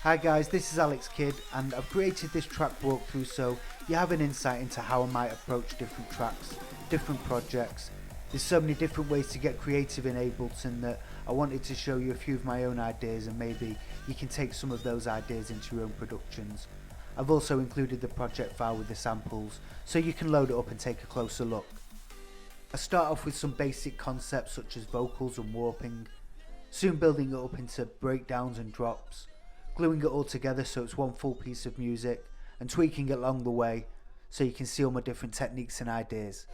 Hi guys, this is Alex Kidd and I've created this track walkthrough so you have an insight into how I might approach different tracks, different projects. There's so many different ways to get creative in Ableton that I wanted to show you a few of my own ideas and maybe you can take some of those ideas into your own productions. I've also included the project file with the samples so you can load it up and take a closer look. I start off with some basic concepts such as vocals and warping, soon building it up into breakdowns and drops, gluing it all together so it's one full piece of music, and tweaking it along the way so you can see all my different techniques and ideas.